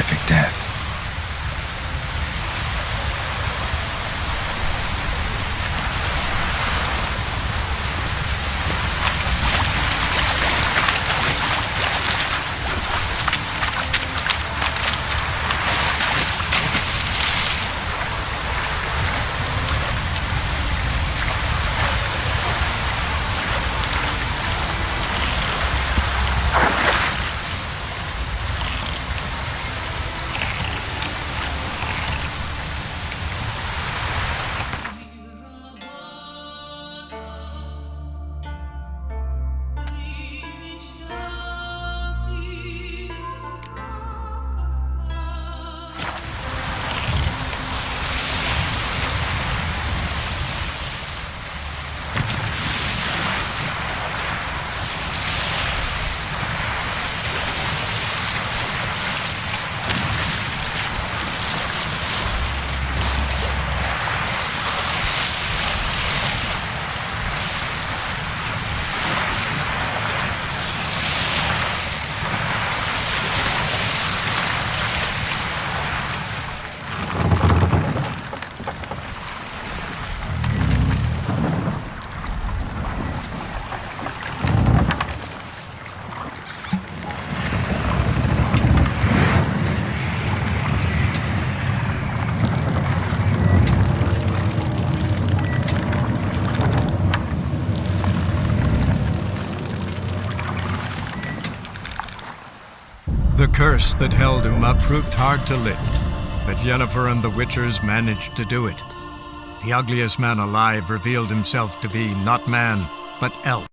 perfect death. The curse that held Uma proved hard to lift, but Yennefer and the Witchers managed to do it. The ugliest man alive revealed himself to be not man, but elf.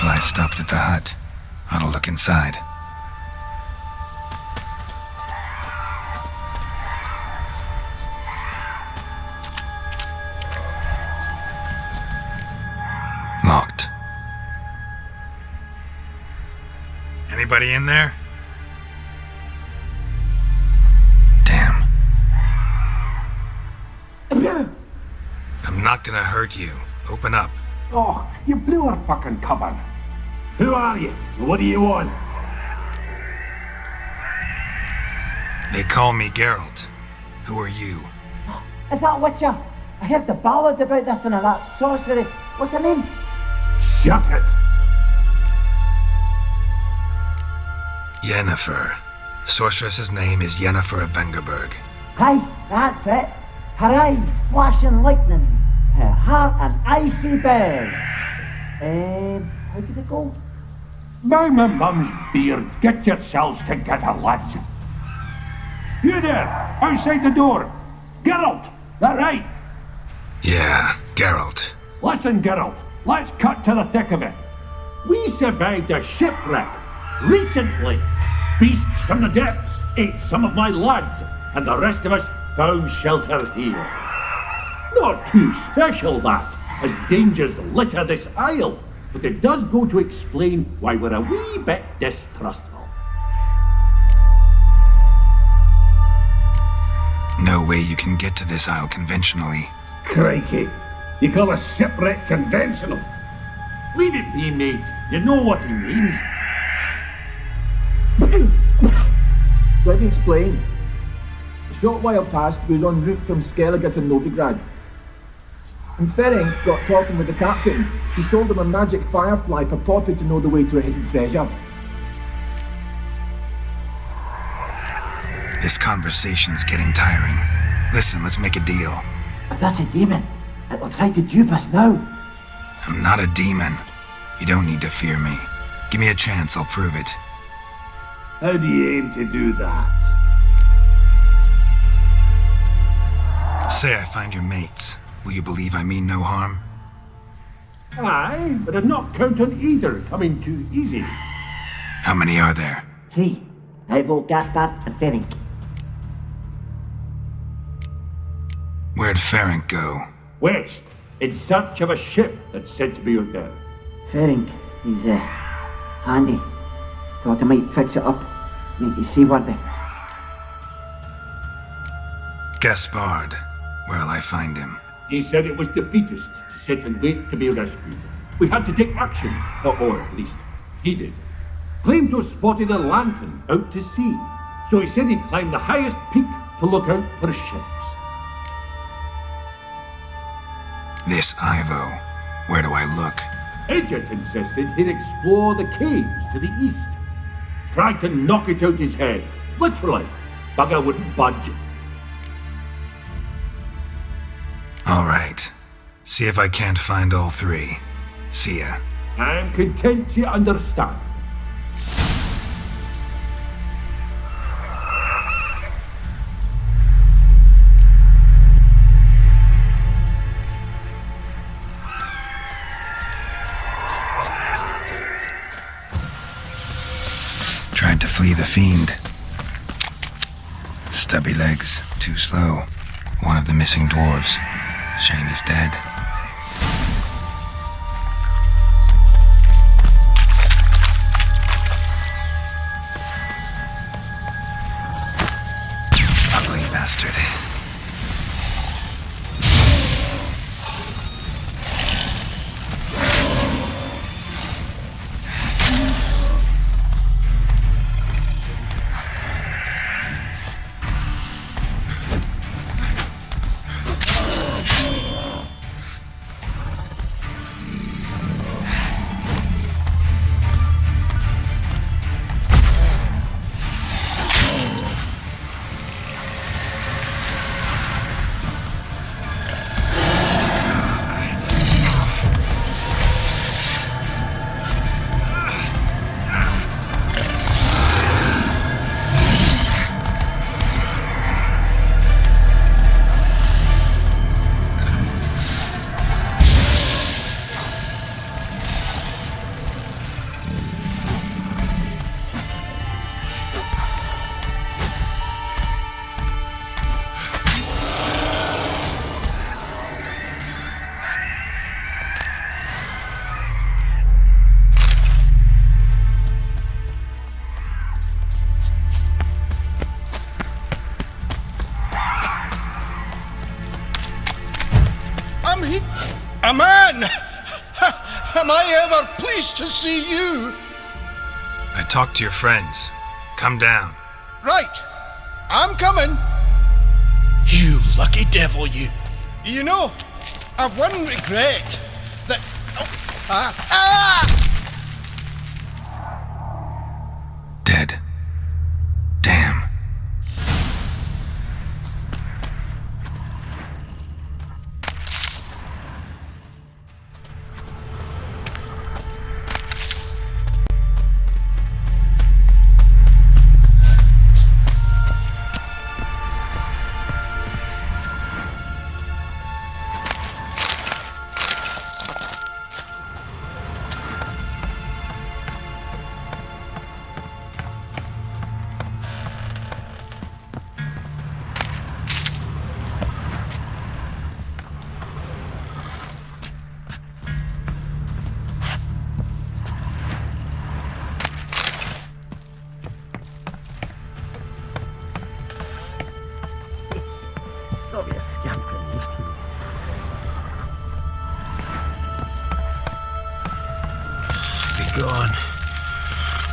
Firefly stopped at the hut. I'll look inside. Locked. Anybody in there? Damn. I'm not gonna hurt you. Open up. Oh, you blew our fucking cover. Who are you? What do you want? They call me Geralt. Who are you? Is that Witcher? I heard the ballad about this and that sorceress. What's her name? Shut it! Yennefer. Sorceress's name is Yennefer of Vengerberg. Aye, that's it. Her eyes flashing lightning. Her heart an icy bell. How did it go? By my mum's beard, get yourselves together, lads. You there, outside the door. Geralt, that right? Yeah, Geralt. Listen, Geralt, let's cut to the thick of it. We survived a shipwreck recently. Beasts from the depths ate some of my lads, and the rest of us found shelter here. Not too special, that, as dangers litter this isle, but it does go to explain why we're a wee bit distrustful. No way you can get to this isle conventionally. Crikey, you call a shipwreck conventional? Leave it be, mate. You know what he means. Let me explain. A short while past, we was en route from Skellige to Novigrad. And Ferenc got talking with the captain. He sold him a magic firefly purported to know the way to a hidden treasure. This conversation's getting tiring. Listen, let's make a deal. If that's a demon, it'll try to dupe us now. I'm not a demon. You don't need to fear me. Give me a chance, I'll prove it. How do you aim to do that? Say I find your mates. Will you believe I mean no harm? Aye, but I'd not count on either coming too easy. How many are there? 3. Ivo, Gaspard, and Ferenc. Where'd Ferenc go? West, in search of a ship that's said to be out there. Ferenc, he's handy. Thought I might fix it up, make you seaworthy. Gaspard. Where'll I find him? He said it was defeatist to sit and wait to be rescued. We had to take action, or at least, he did. Claimed to have spotted a lantern out to sea, so he said he'd climb the highest peak to look out for ships. This Ivo. Where do I look? Edget insisted he'd explore the caves to the east. Tried to knock it out his head, literally. Bugger wouldn't budge. All right. See if I can't find all 3. See ya. I'm content you understand. Tried to flee the fiend. Stubby legs, too slow. One of the missing dwarves. Shane is dead. Ugly bastard. A man! Am I ever pleased to see you? I talked to your friends. Come down. Right. I'm coming. You lucky devil, you. You know, I've one regret. That... Dead. Damn.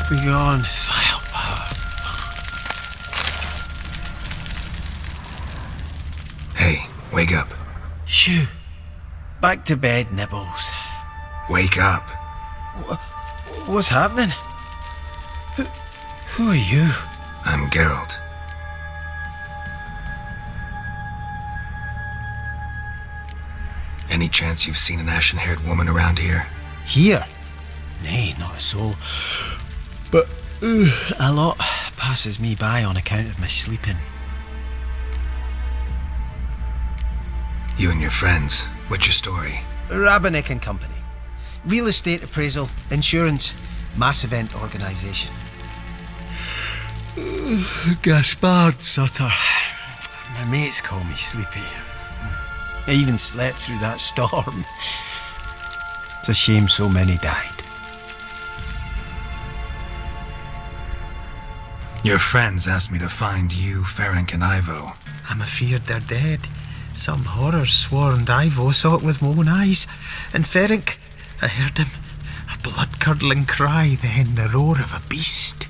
Be gone, vile power. Hey, wake up. Shoo. Back to bed, Nibbles. Wake up. What's happening? Who are you? I'm Geralt. Any chance you've seen an ashen-haired woman around here? Here? Nay, not a soul. But a lot passes me by on account of my sleeping. You and your friends, what's your story? Rabbinick and Company. Real estate appraisal, insurance, mass event organisation. Gaspard Sutter. My mates call me Sleepy. I even slept through that storm. It's a shame so many died. Your friends asked me to find you, Ferenc, and Ivo. I'm afeard they're dead. Some horrors swarmed Ivo, saw it with my own eyes. And Ferenc, I heard him. A blood-curdling cry, then the roar of a beast.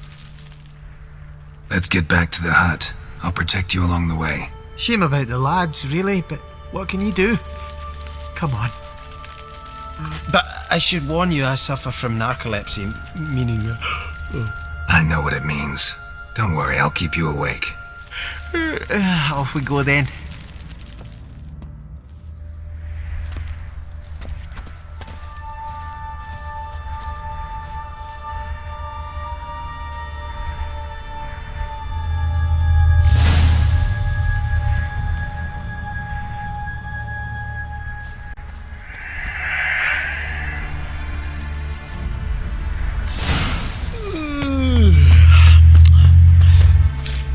Let's get back to the hut. I'll protect you along the way. Shame about the lads, really, but what can you do? Come on. But I should warn you, I suffer from narcolepsy, meaning... I know what it means. Don't worry, I'll keep you awake. Off we go then.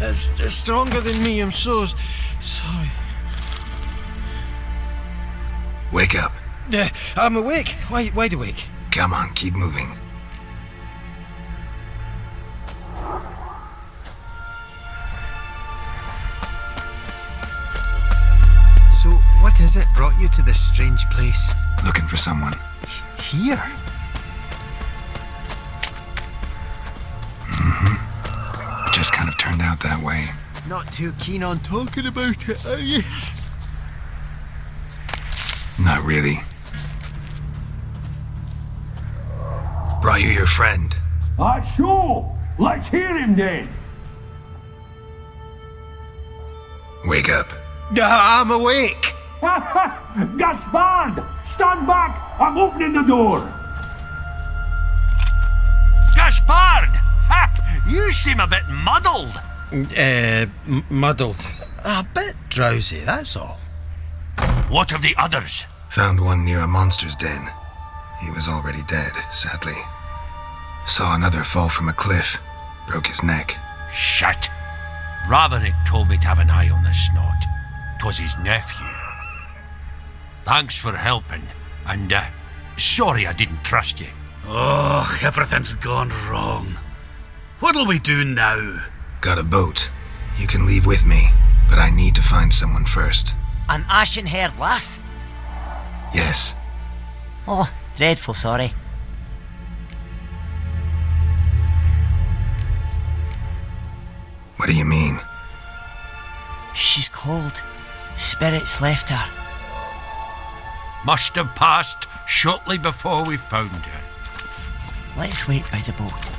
It's stronger than me, I'm so sorry. Wake up. I'm awake, wide awake. Come on, keep moving. So, what is it brought you to this strange place? Looking for someone. Here? Just kind of turned out that way. Not too keen on talking about it, are you? Not really. Brought you your friend. That's so. Let's hear him then. Wake up. I'm awake. Gaspard! Stand back! I'm opening the door! Gaspard! Ha! You seem a bit muddled. Muddled. A bit drowsy, that's all. What of the others? Found one near a monster's den. He was already dead, sadly. Saw another fall from a cliff. Broke his neck. Shit. Rabbinick told me to have an eye on the snot. 'Twas his nephew. Thanks for helping, and sorry I didn't trust you. Oh, everything's gone wrong. What'll we do now? Got a boat. You can leave with me, but I need to find someone first. An ashen-haired lass? Yes, Oh, dreadful sorry. What do you mean? She's cold. Spirits left her. Must have passed shortly before we found her. Let's wait by the boat.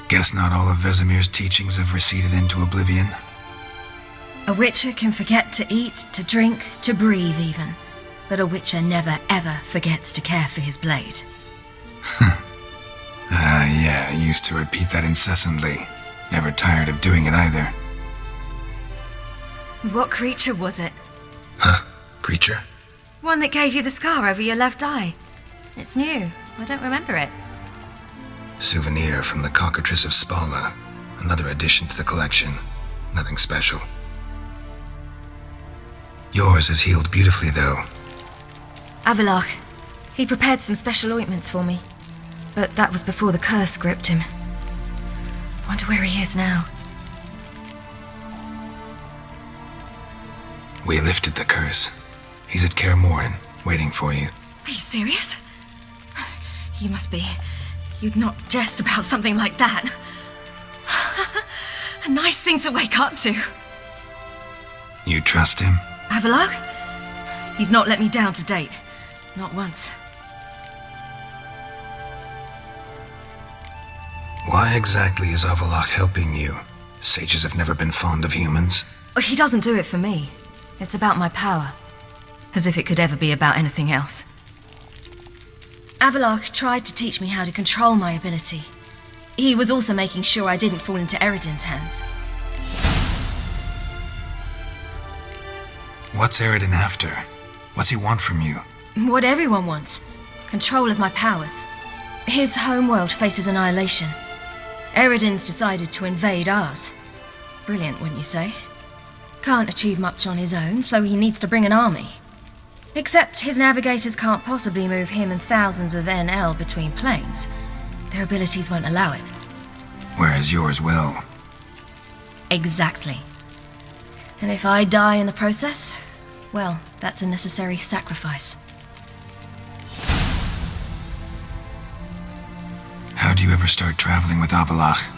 Guess not all of Vesemir's teachings have receded into oblivion. A witcher can forget to eat, to drink, to breathe even. But a witcher never ever forgets to care for his blade. Yeah, I used to repeat that incessantly. Never tired of doing it either. What creature was it? Huh? Creature? One that gave you the scar over your left eye. It's new. I don't remember it. Souvenir from the Cockatrice of Spala. Another addition to the collection. Nothing special. Yours is healed beautifully, though. Avalok. He prepared some special ointments for me. But that was before the curse gripped him. Wonder where he is now. We lifted the curse. He's at Kaer Morhen, waiting for you. Are you serious? You must be. You'd not jest about something like that. A nice thing to wake up to. You trust him? Avalok? He's not let me down to date. Not once. Why exactly is Avalok helping you? Sages have never been fond of humans. He doesn't do it for me. It's about my power. As if it could ever be about anything else. Avalok tried to teach me how to control my ability. He was also making sure I didn't fall into Eredin's hands. What's Eredin after? What's he want from you? What everyone wants. Control of my powers. His homeworld faces annihilation. Eredin's decided to invade ours. Brilliant, wouldn't you say? can't achieve much on his own, so he needs to bring an army. Except his navigators can't possibly move him and thousands of NL between planes. Their abilities won't allow it. Whereas yours will. Exactly. And if I die in the process, well, that's a necessary sacrifice. How do you ever start traveling with Avalach?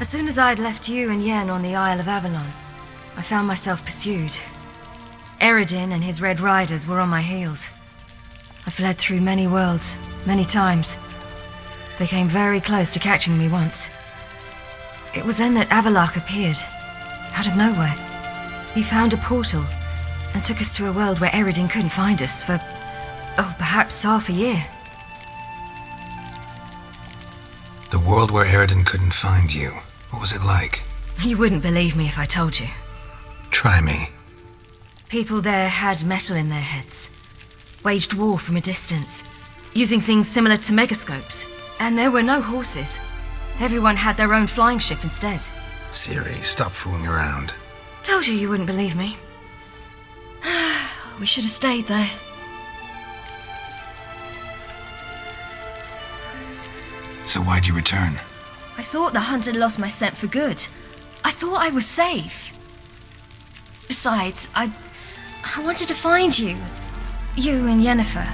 As soon as I'd left you and Yen on the Isle of Avalon, I found myself pursued. Eredin and his Red Riders were on my heels. I fled through many worlds, many times. They came very close to catching me once. It was then that Avalach appeared, out of nowhere. He found a portal and took us to a world where Eredin couldn't find us for, perhaps half a year. The world where Eredin couldn't find you. What was it like? You wouldn't believe me if I told you. Try me. People there had metal in their heads, waged war from a distance, using things similar to megascopes. And there were no horses. Everyone had their own flying ship instead. Ciri, stop fooling around. Told you you wouldn't believe me. We should have stayed there. So why'd you return? I thought the hunt had lost my scent for good. I thought I was safe. Besides, I wanted to find you. You and Yennefer.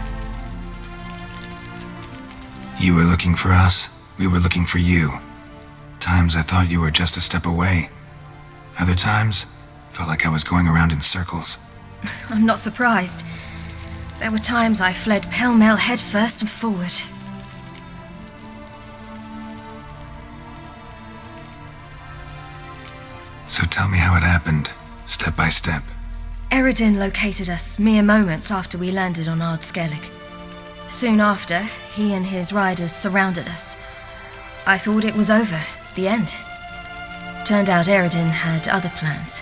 You were looking for us. We were looking for you. Times I thought you were just a step away. Other times, felt like I was going around in circles. I'm not surprised. There were times I fled pell-mell headfirst and forward. So tell me how it happened, step by step. Eredin located us mere moments after we landed on Ard Skellig. Soon after, he and his riders surrounded us. I thought it was over, the end. Turned out Eredin had other plans.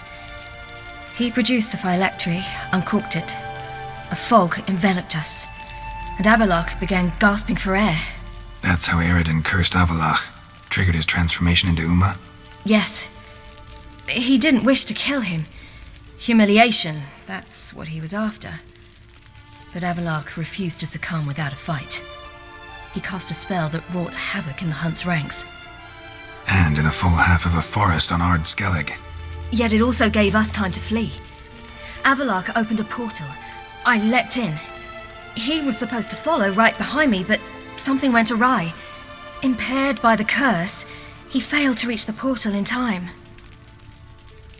He produced the phylactery, uncorked it. A fog enveloped us, and Avalach began gasping for air. That's how Eredin cursed Avalach, triggered his transformation into Uma? Yes. He didn't wish to kill him. Humiliation, that's what he was after. But Avalach refused to succumb without a fight. He cast a spell that wrought havoc in the hunt's ranks. And in a full half of a forest on Ard Skellig. Yet it also gave us time to flee. Avalach opened a portal. I leapt in. He was supposed to follow right behind me, but something went awry. Impaired by the curse, he failed to reach the portal in time.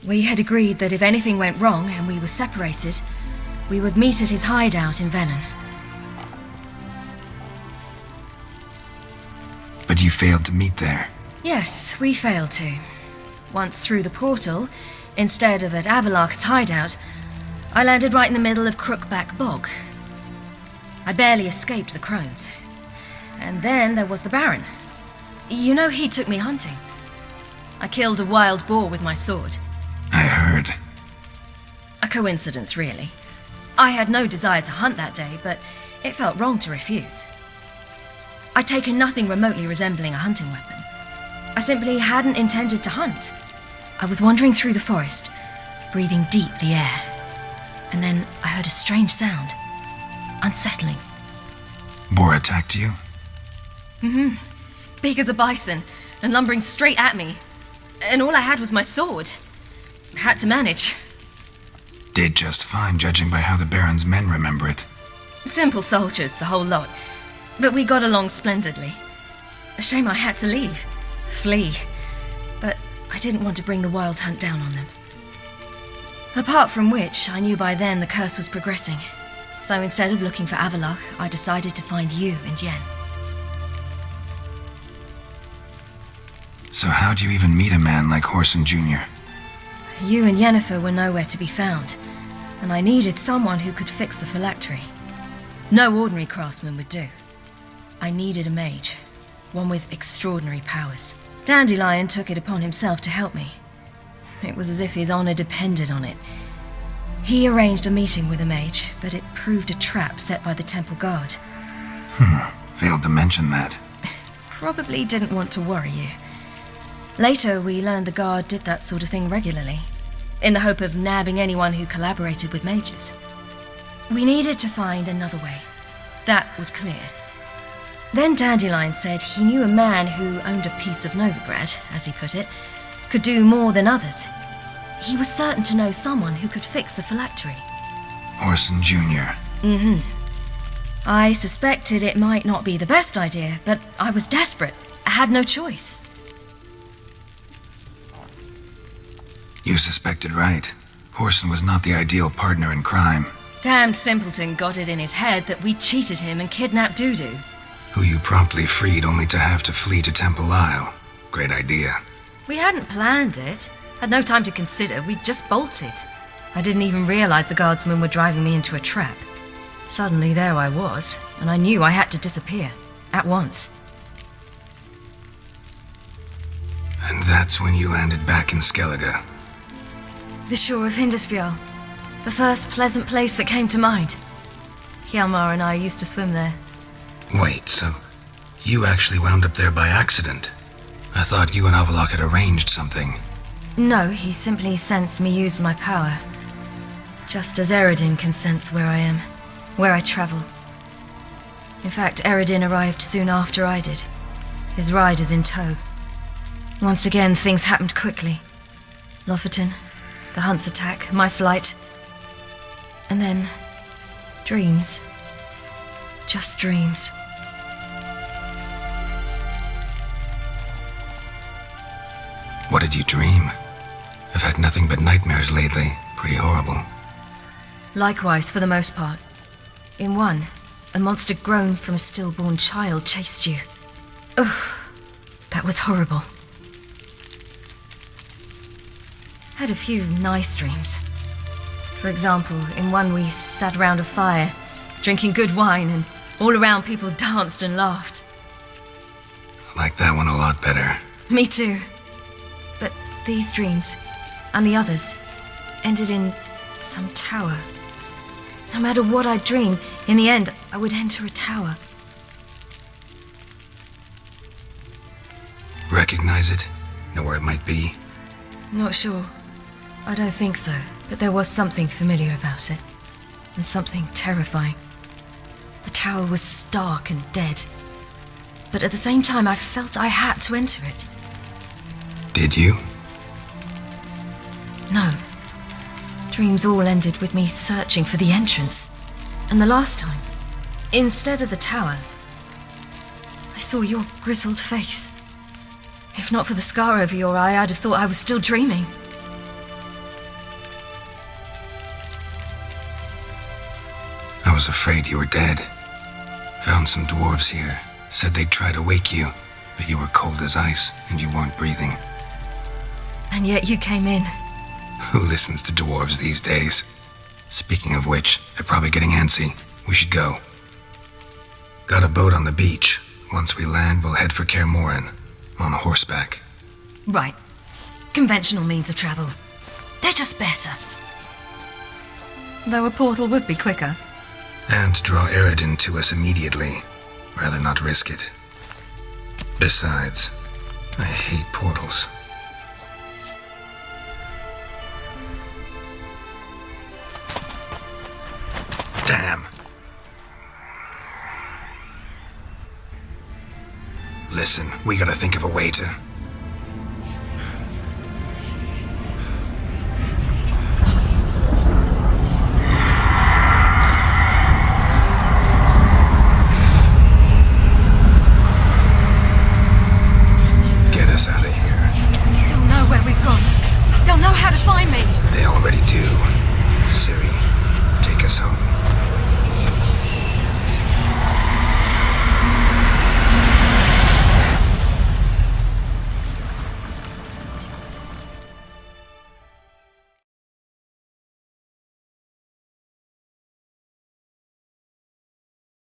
We had agreed that if anything went wrong and we were separated, we would meet at his hideout in Velen. But you failed to meet there. Yes, we failed to. Once through the portal, instead of at Avalach's hideout, I landed right in the middle of Crookback Bog. I barely escaped the crones. And then there was the Baron. You know, he took me hunting. I killed a wild boar with my sword. I heard. A coincidence, really. I had no desire to hunt that day, but it felt wrong to refuse. I'd taken nothing remotely resembling a hunting weapon. I simply hadn't intended to hunt. I was wandering through the forest, breathing deep the air. And then I heard a strange sound. Unsettling. Boar attacked you? Mm-hmm. Big as a bison, and lumbering straight at me. And all I had was my sword. Had to manage. Did just fine, judging by how the Baron's men remember it. Simple soldiers, the whole lot. But we got along splendidly. A shame I had to leave. Flee. But I didn't want to bring the wild hunt down on them. Apart from which, I knew by then the curse was progressing. So instead of looking for Avalach, I decided to find you and Yen. So how'd you even meet a man like Horson Jr.? You and Yennefer were nowhere to be found, and I needed someone who could fix the phylactery. No ordinary craftsman would do. I needed a mage, one with extraordinary powers. Dandelion took it upon himself to help me. It was as if his honor depended on it. He arranged a meeting with a mage, but it proved a trap set by the temple guard. Failed to mention that. Probably didn't want to worry you. Later, we learned the Guard did that sort of thing regularly, in the hope of nabbing anyone who collaborated with mages. We needed to find another way. That was clear. Then Dandelion said he knew a man who owned a piece of Novigrad, as he put it, could do more than others. He was certain to know someone who could fix the phylactery. Orson Jr. Mm-hmm. I suspected it might not be the best idea, but I was desperate. I had no choice. You suspected right. Orson was not the ideal partner in crime. Damned simpleton got it in his head that we cheated him and kidnapped Dudu. Who you promptly freed only to have to flee to Temple Isle. Great idea. We hadn't planned it. Had no time to consider. We just bolted. I didn't even realize the guardsmen were driving me into a trap. Suddenly there I was, and I knew I had to disappear. At once. And that's when you landed back in Skellige. The shore of Hindisfjall. The first pleasant place that came to mind. Hjalmar and I used to swim there. Wait, so you actually wound up there by accident? I thought you and Avalok had arranged something. No, he simply sensed me use my power. Just as Eredin can sense where I am, where I travel. In fact, Eredin arrived soon after I did, his riders in tow. Once again, things happened quickly. Lofoten, the hunt's attack, my flight. And then, dreams. Just dreams. What did you dream? I've had nothing but nightmares lately. Pretty horrible. Likewise, for the most part. In one, a monster grown from a stillborn child chased you. Ugh, that was horrible. Had a few nice dreams. For example, in one we sat around a fire, drinking good wine, and all around people danced and laughed. I like that one a lot better. Me too. But these dreams, and the others, ended in some tower. No matter what I dream, in the end, I would enter a tower. Recognize it? Know where it might be? Not sure. I don't think so, but there was something familiar about it. And something terrifying. The tower was stark and dead. But at the same time, I felt I had to enter it. Did you? No. Dreams all ended with me searching for the entrance. And the last time, instead of the tower, I saw your grizzled face. If not for the scar over your eye, I'd have thought I was still dreaming. I was afraid you were dead. Found some dwarves here. Said they'd try to wake you, but you were cold as ice and you weren't breathing. And yet you came in. Who listens to dwarves these days? Speaking of which, they're probably getting antsy. We should go. Got a boat on the beach. Once we land, we'll head for Kaer Morhen. On horseback. Right. Conventional means of travel. They're just better. Though a portal would be quicker. And draw Eredin to us immediately. Rather not risk it. Besides, I hate portals. Damn. Listen, we gotta think of a way to...